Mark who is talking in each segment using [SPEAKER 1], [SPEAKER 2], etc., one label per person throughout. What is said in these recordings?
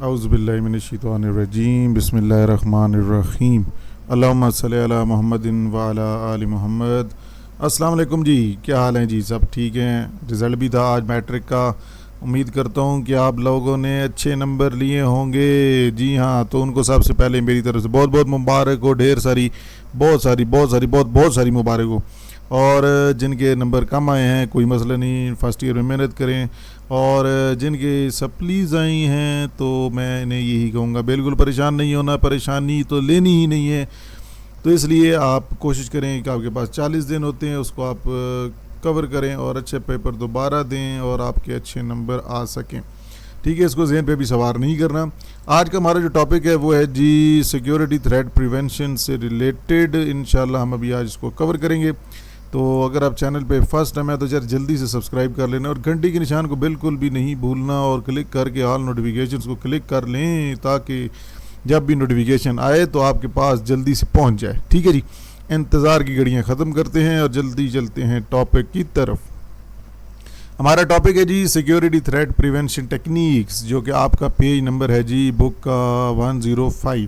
[SPEAKER 1] औज़ुबिल्लाहिमिनश्शैतानिर्रजीम बिस्मिल्लाहिर्रहमानिर्रहीम अल्लाहुम्मा सल्लि अला मुहम्मदिन व अला आलि मुहम्मद। अस्सलाम वालेकुम जी, क्या हाल हैं जी? सब ठीक हैं? रिज़ल्ट भी था आज मैट्रिक का। उम्मीद करता हूँ कि आप लोगों ने अच्छे नंबर लिए होंगे। जी हाँ, तो उनको सबसे पहले मेरी तरफ से बहुत बहुत मुबारक हो। ढेर सारी बहुत सारी मुबारक हो। और जिनके नंबर कम आए हैं कोई मसला नहीं, फ़र्स्ट ईयर में मेहनत करें। और जिनके सप्लीज़ आई हैं तो मैं इन्हें यही कहूँगा, बिल्कुल परेशान नहीं होना, परेशानी तो लेनी ही नहीं है। तो इसलिए आप कोशिश करें कि आपके पास 40 दिन होते हैं, उसको आप कवर करें और अच्छे पेपर दोबारा दें और आपके अच्छे नंबर आ सकें। ठीक है, इसको ज़हन पे भी सवार नहीं करना। आज का हमारा जो टॉपिक है वो है जी सिक्योरिटी थ्रेट प्रिवेंशन से रिलेटेड। इंशाल्लाह हम अभी आज इसको कवर करेंगे। तो अगर आप चैनल पे फर्स्ट टाइम है तो जरा जल्दी से सब्सक्राइब कर लेना और घंटी के निशान को बिल्कुल भी नहीं भूलना और क्लिक करके ऑल नोटिफिकेशंस को क्लिक कर लें ताकि जब भी नोटिफिकेशन आए तो आपके पास जल्दी से पहुंच जाए। ठीक है जी, इंतज़ार की घड़ियां ख़त्म करते हैं और जल्दी चलते हैं टॉपिक की तरफ। हमारा टॉपिक है जी सिक्योरिटी थ्रेट प्रिवेंशन टेक्निक्स, जो कि आपका पेज नंबर है जी बुक का 105।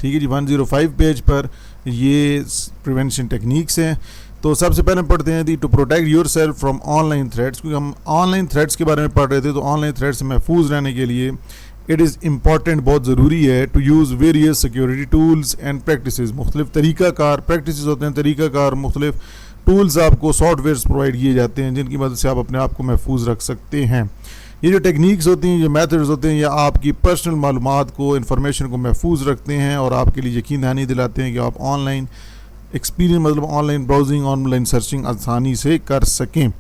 [SPEAKER 1] ठीक है जी, 105 पेज पर ये प्रिवेंशन टेक्निक्स हैं। तो सबसे पहले पढ़ते हैं the to protect yourself from online threats, क्योंकि हम ऑनलाइन थ्रेट्स के बारे में पढ़ रहे थे। तो ऑनलाइन थ्रेट्स से महफूज रहने के लिए इट इज़ इम्पॉर्टेंट, बहुत ज़रूरी है to use various security tools and practices. मुख्तलिफ तरीक़ाकार प्रैक्टिस होते हैं, तरीक़ाकार मुख्तलिफ टूल्स आपको सॉफ्टवेयर्स प्रोवाइड किए जाते हैं जिनकी मदद से आप अपने आप को महफूज रख सकते हैं। ये जो टेक्निक्स होती हैं, ये मेथड्स होते हैं, या आपकी पर्सनल मालूमात को, इन्फॉर्मेशन को महफूज रखते हैं और आपके लिए यकीन दहानी दिलाते हैं कि आप ऑनलाइन एक्सपीरियंस मतलब ऑनलाइन ब्राउजिंग, ऑनलाइन सर्चिंग आसानी से कर सकें।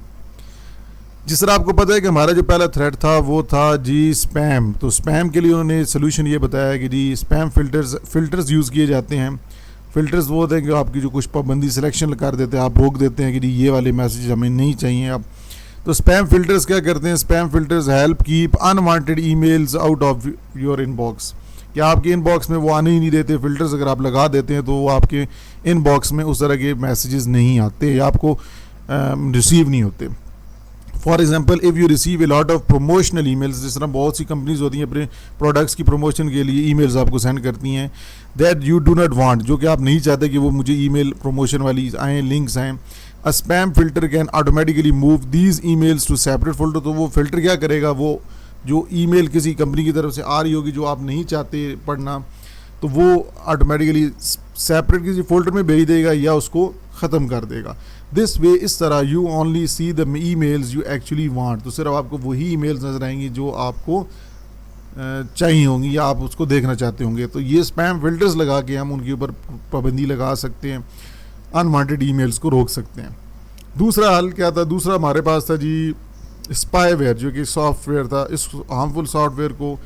[SPEAKER 1] जिस तरह आपको पता है कि हमारा जो पहला थ्रेट था वो था जी स्पैम। तो स्पैम के लिए उन्होंने सोल्यूशन ये बताया कि जी स्पैम फ़िल्टर्स यूज़ किए जाते हैं। फ़िल्टर्स वो होते हैं कि आपकी जो कुछ पाबंदी सिलेक्शन कर देते हैं, आप रोक देते हैं कि जी ये वाले मैसेज हमें नहीं चाहिए अब। तो स्पैम फ़िल्टर्स क्या करते हैं? Spam filters help keep unwanted emails out of your inbox, कि आपके इनबॉक्स में वो आने ही नहीं देते। फ़िल्टर्स अगर आप लगा देते हैं तो वो आपके इनबॉक्स में उस तरह के मैसेजेस नहीं आते या आपको रिसीव नहीं होते। For example, if you receive a lot of promotional emails, जिस तरह बहुत सी कंपनीज होती हैं अपने प्रोडक्ट्स की प्रमोशन के लिए ईमेल्स आपको सेंड करती हैं, that you do not want, जो कि आप नहीं चाहते कि वो मुझे ईमेल प्रमोशन वाली आएँ, लिंक्स आएँ। A spam filter can automatically move these emails to separate folder. तो वो फिल्टर क्या करेगा, वो जो ईमेल किसी कंपनी की तरफ से आ रही होगी जो आप नहीं चाहते पढ़ना, तो वो ऑटोमेटिकली सेपरेट किसी फोल्डर में भेज देगा या उसको ख़त्म कर देगा। दिस वे, इस तरह you only see the emails you actually want, तो सिर्फ आपको वही ईमेल्स नज़र आएंगी जो आपको चाहिए होंगी या आप उसको देखना चाहते होंगे। तो ये स्पैम फिल्टर्स लगा के हम उनके ऊपर पाबंदी लगा सकते हैं, अनवांटेड ईमेल्स को रोक सकते हैं। दूसरा हल क्या था? दूसरा हमारे पास था जी स्पाईवेयर, जो कि सॉफ्टवेयर था। इस हार्मफुल सॉफ्टवेयर को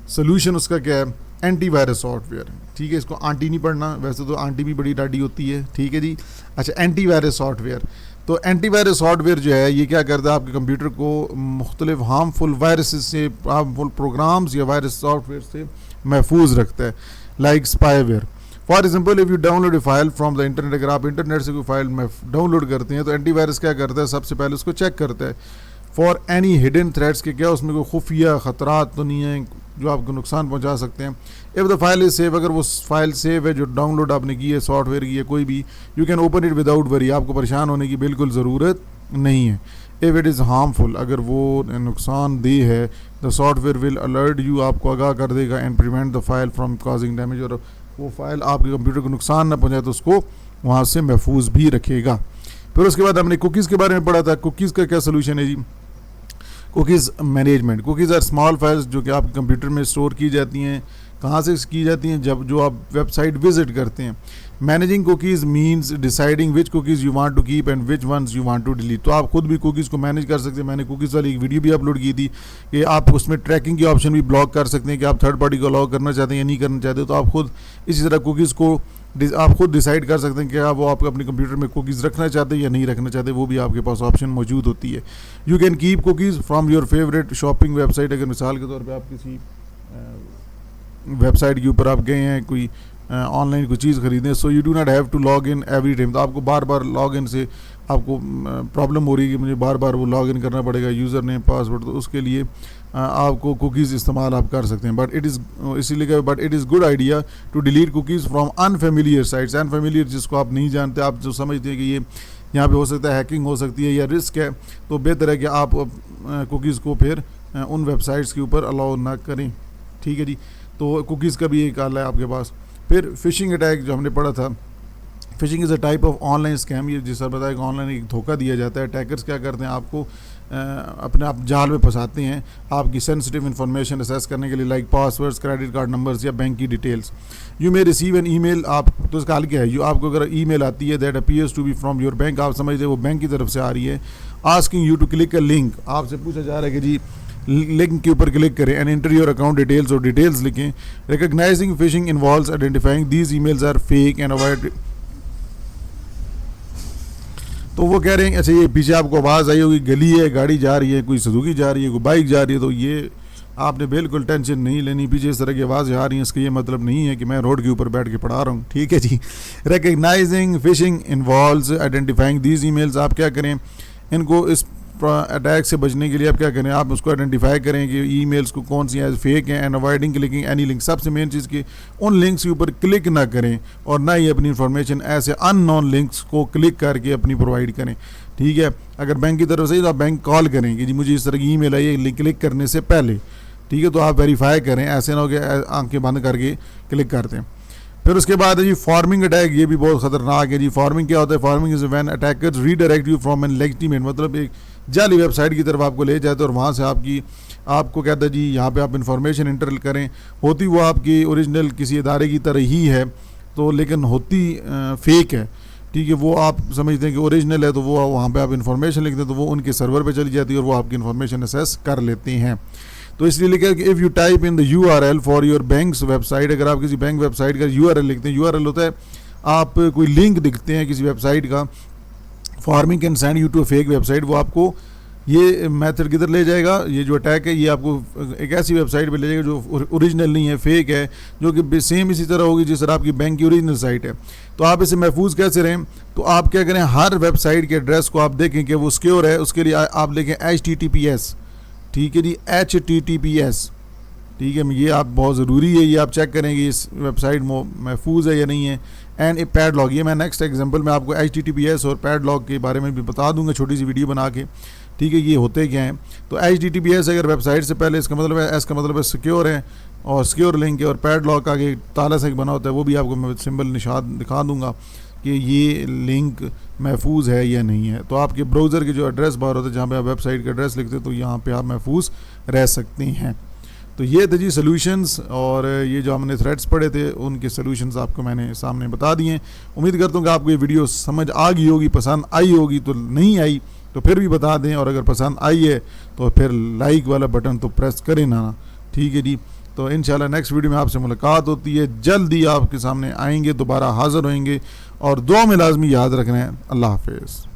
[SPEAKER 1] सोल्यूशन उसका क्या है? Antivirus software. ठीक है, इसको आंटी नहीं पढ़ना, वैसे तो आंटी भी बड़ी डाडी होती है। ठीक है जी, अच्छा, एंटीवायरस सॉफ्टवेयर। तो एंटीवायरस सॉफ्टवेयर जो है ये क्या करता है? आपके कंप्यूटर को मुख्तलिफ हार्मफुल वायरसेस से, हार्मफुल प्रोग्राम्स या वायरस सॉफ्टवेयर से महफूज रखता है, like spyware. For example, if you download A file from the internet, अगर आप इंटरनेट से कोई फाइल में डाउनलोड करते हैं तो एंटीवायरस क्या करता है? सबसे पहले उसको चेक करता है फॉर एनी हिडन थ्रेट्स के, क्या उसमें कोई खुफिया ख़तरात तो नहीं है जो आपको नुकसान पहुंचा सकते हैं। If the file is save, अगर वो फाइल सेव है जो डाउनलोड आपने की है सॉफ्टवेयर की है कोई भी, you can open it without worry, आपको परेशान होने की बिल्कुल ज़रूरत नहीं है। इफ़ इट इज़ हार्मफुल, अगर वो नुकसानदेह है, the software will alert you, आपको आगाह कर देगा, and prevent the file from causing damage, और वो फाइल आपके कंप्यूटर को नुकसान ना पहुँचाए तो उसको वहाँ से महफूज भी रखेगा। फिर उसके बाद हमने कुकीज़ के बारे में पढ़ा था। कुकीज़ का क्या सोल्यूशन है जी? Cookies management. Cookies are small files जो कि आपके कंप्यूटर में स्टोर की जाती हैं। कहाँ से की जाती हैं? जब जो आप वेबसाइट विजिट करते हैं। Managing cookies means deciding which cookies you want to keep and which ones you want to delete. तो आप खुद भी कुकीज़ को मैनेज कर सकते हैं। मैंने कुकीज़ वाली एक वीडियो भी अपलोड की थी कि आप उसमें ट्रैकिंग की ऑप्शन भी ब्लॉक कर सकते हैं कि आप थर्ड पार्टी को अलाउ करना चाहते हैं या नहीं करना चाहते। तो आप खुद इसी तरह कुकीज़ को आप खुद डिसाइड कर सकते हैं कि आप वो आपके अपने कंप्यूटर में कुकीज़ रखना चाहते हैं या नहीं रखना चाहते, वो भी आपके पास ऑप्शन मौजूद होती है। You can keep cookies from your favourite shopping website. अगर मिसाल के तौर पे आप किसी वेबसाइट के ऊपर आप गए हैं कोई ऑनलाइन कोई चीज़ खरीदें, so you do not have to log in every time. तो आपको बार बार लॉग इन से आपको प्रॉब्लम हो रही है कि मुझे बार बार वो लॉग इन करना पड़ेगा, यूज़र नेम पासवर्ड, तो उसके लिए आपको कुकीज़ इस्तेमाल आप कर सकते हैं। But it is good idea to delete cookies from unfamiliar sites. Unfamiliar जिसको आप नहीं जानते, आप जो समझते हैं कि ये यहाँ पे हो सकता है हैकिंग हो सकती है या रिस्क है, तो बेहतर है कि आप कुकीज़ को फिर उन वेबसाइट्स के ऊपर अलाउ ना करें। ठीक है जी, तो कुकीज़ का भी एक हाल है आपके पास। फिर फ़िशिंग अटैक जो हमने पढ़ा था, phishing is a type of online scam. ये जिस तरह बताया कि ऑनलाइन एक धोखा दिया जाता है। अटैकर्स क्या करते हैं, आपको अपने आप जाल में फंसाते हैं आपकी सेंसिटिव इन्फॉर्मेशन असेस करने के लिए, like passwords, credit card numbers या बैंक की details. You may receive an email, आप तो इसका हाल क्या है, आपको अगर ईमेल आती है that appears to be from your bank, आप समझते हैं वो बैंक की तरफ से आ रही है, asking you to click a link, आपसे पूछा जा रहा है कि जी लिंक के ऊपर क्लिक करें and enter your account details और डिटेल्स लिखें। Recognising phishing involves identifying these emails are fake and avoid. तो वो कह रहे हैं अच्छा ये पीछे आपको आवाज़ आई होगी, गली है, गाड़ी जा रही है, कोई सुजुकी जा रही है, कोई बाइक जा रही है, तो ये आपने बिल्कुल टेंशन नहीं लेनी। पीछे इस तरह की आवाज़ आ रही है, इसका ये मतलब नहीं है कि मैं रोड के ऊपर बैठ के पढ़ा रहा हूँ। ठीक है जी। Recognising phishing involves identifying these emails, आप क्या करें, इनको इस अटैक से बचने के लिए आप क्या करें, आप उसको आइडेंटिफाई करें कि ईमेल्स को कौन सी एज फेक हैं, and avoiding clicking any link. सबसे मेन चीज़ कि उन लिंक्स के ऊपर क्लिक ना करें और ना ही अपनी इंफॉर्मेशन ऐसे अननोन लिंक्स को क्लिक करके अपनी प्रोवाइड करें। ठीक है, अगर बैंक की तरफ से तो आप बैंक कॉल करें कि जी मुझे इस तरह की ईमेल आई है, क्लिक करने से पहले। ठीक है, तो आप वेरीफाई करें, ऐसे ना हो कि आंखें बंद करके क्लिक करते हैं। फिर उसके बाद है जी फॉर्मिंग अटैक, ये भी बहुत ख़तरनाक है जी। फॉर्मिंग क्या होता है, pharming is when attackers redirect you from an legitimate, मतलब एक जाली वेबसाइट की तरफ आपको ले जाते हैं और वहाँ से आपको कहता है जी यहाँ पे आप इन्फॉर्मेशन इंटर करें, होती वो आपकी ओरिजिनल किसी इदारे की तरह ही है, तो लेकिन होती फेक है। ठीक है, वो आप समझते हैं कि ओरिजिनल है, तो वो वहाँ पे आप इन्फॉर्मेशन लिखते हैं तो वो उनके सर्वर पे चली जाती है और वो आपकी इन्फॉर्मेशन असेस कर लेते हैं। तो इसलिए लिखा है कि if you type in the URL for your banks website, अगर आप किसी बैंक वेबसाइट का URL लिखते हैं, URL होता है आप कोई लिंक दिखते हैं किसी वेबसाइट का, pharming can send you to fake website, वो आपको ये मेथड किधर ले जाएगा, ये जो अटैक है ये आपको एक ऐसी वेबसाइट पे ले जाएगा जो ओरिजिनल नहीं है, फेक है, जो कि सेम इसी तरह होगी जिस तरह आपकी बैंक की ओरिजिनल साइट है। तो आप इसे महफूज कैसे रहें, तो आप क्या करें, हर वेबसाइट के एड्रेस को आप देखें कि वो सिक्योर है, उसके लिए आप लिखें HTTPS। ठीक है जी, HTTPS। ठीक है, ये आप बहुत ज़रूरी है, ये आप चेक करेंगे इस वेबसाइट महफूज है या नहीं है। एंड ए पैडलॉग, ये मैं नेक्स्ट एग्जांपल में आपको HTTPS और पैडलॉग के बारे में भी बता दूंगा, छोटी सी वीडियो बना के। ठीक है, ये होते क्या हैं, तो HTTPS अगर वेबसाइट से पहले, इसका मतलब है, इसका मतलब है सिक्योर है और सिक्योर लिंक है, और पैडलॉग आगे ताला से बना होता है, वो भी आपको मैं सिंबल निशान दिखा दूंगा कि ये लिंक महफूज है या नहीं है। तो आपके ब्राउज़र के जो एड्रेस बार होते हैं जहाँ पे आप वेबसाइट का एड्रेस लिखते हैं, तो यहाँ पे आप महफूज रह सकते हैं। तो ये थे जी सॉल्यूशंस, और ये जो हमने थ्रेड्स पढ़े थे उनके सॉल्यूशंस आपको मैंने सामने बता दिए। उम्मीद करता हूँ कि आपको ये वीडियो समझ आ गई होगी, पसंद आई होगी, तो नहीं आई तो फिर भी बता दें, और अगर पसंद आई है तो फिर लाइक वाला बटन तो प्रेस करें ना। ठीक है जी, तो इंशाल्लाह नेक्स्ट वीडियो में आपसे मुलाकात होती है, जल्दी आपके सामने आएंगे, दोबारा हाज़िर होएंगे, और दुआ में लाजमी याद रखना है। अल्लाह हाफिज़।